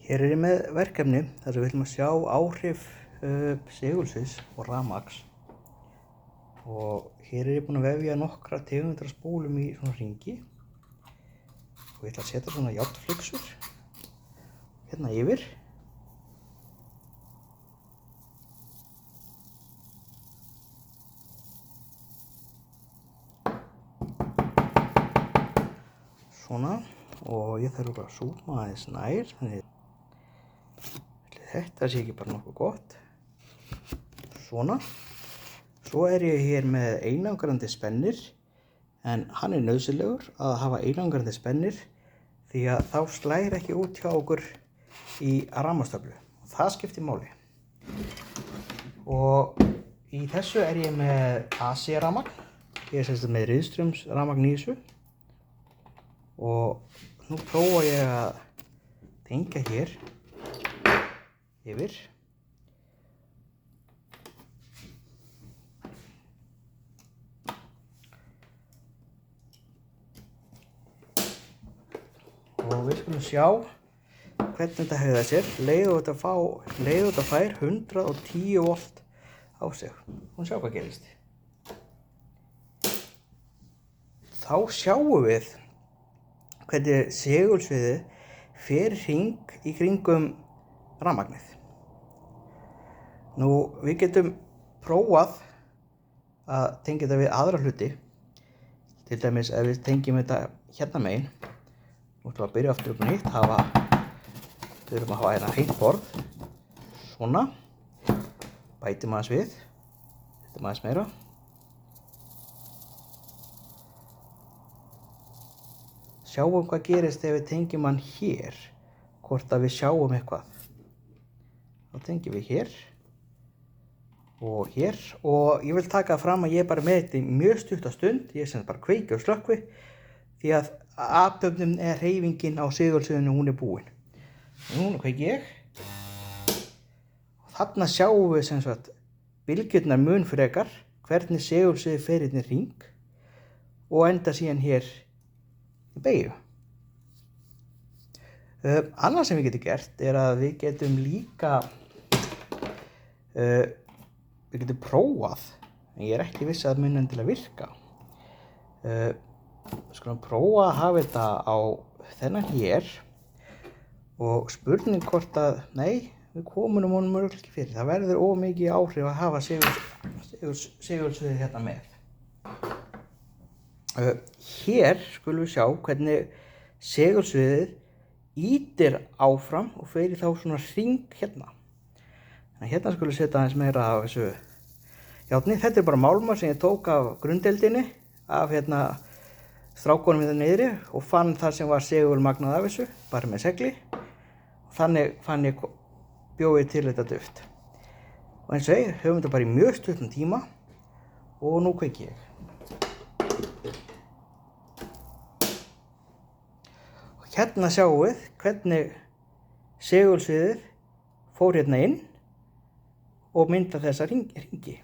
Hér er ég með verkefni þar sem við ætlum að sjá áhrif segulsviðs og rafmagns. Og hér er ég búinn að vefja nokkra tegundar spólum í svona hringi. Og ég ætla að setja svona járnflyksur hérna yfir. Svona, og ég þarf að súma aðeins nær, þannig þetta sé ekki bara nokkuð gott. Svona. Svo er ég hér með einangrandi spennir, en hann er nauðsynlegur að hafa einangrandi spennir því að þá slær ekki út hjá okkur í rafmagnstöflu. Það skiptir máli. Og í þessu er ég með AC rafmagn. Ég er sem með riðströms rafmagn í þessu. Og nú prófa ég að tengja hér yfir. Og við skulum sjá hvernig þetta hegðar sér. Leið og þetta fær 110 volt á sig. Og sjá hvað gerist. Þá sjáum við hvernig segulsviðið fer hring í kringum rafmagnið. Nú, við getum prófað að tengja þetta við aðra hluti. Til dæmis ef við tengjum þetta hérna megin. Nú ætlum við að byrja aftur upp nýtt. Við þurfum að hafa hérna heitt borð. Svona. Bætum aðeins við. Setjum aðeins meira. Sjáum hvað gerist ef við tengjum hann hér, hvort að við sjáum eitthvað. Þá tengjum við hér og hér, og ég vil taka fram að ég er bara með þetta í mjög stutta stund. Ég sem bara kveiki og slökkvi því að athöfnin eða hreyfingin á segulsviðinu hún er búin. Núna kveiki ég og þarna sjáum við sem sagt bylgjurnar mun frekar hvernig segulsviðið fer inn í hring og enda síðan hér í beygju. Annað sem við getum gert er að við getum líka við getum prófað, en ég er ekki viss að mun endilega virka. Við skulum prófa að hafa þetta á þennan hér og spurning hvort að, nei, við komum honum örugglega ekki fyrir. Það verður of mikið áhrif að hafa segulsviðið hérna með. Hér skulum við sjá hvernig segulsviðið ýtir áfram og fer í þá svona hring hérna. Þannig hérna skulum við setja aðeins meira af þessu járni. Þetta er bara málmar sem ég tók af grunndeildinni, af hérna strákunum hérna niðri og fann það sem var segulmagnað af þessu, bara með segli. Þannig bjó ég til þetta duft. Og eins og ég, höfum þetta bara í mjög stuttum tíma og nú kveiki ég. Hérna sjáum við hvernig segulsviðið fór hérna inn og mynda þessa hringi.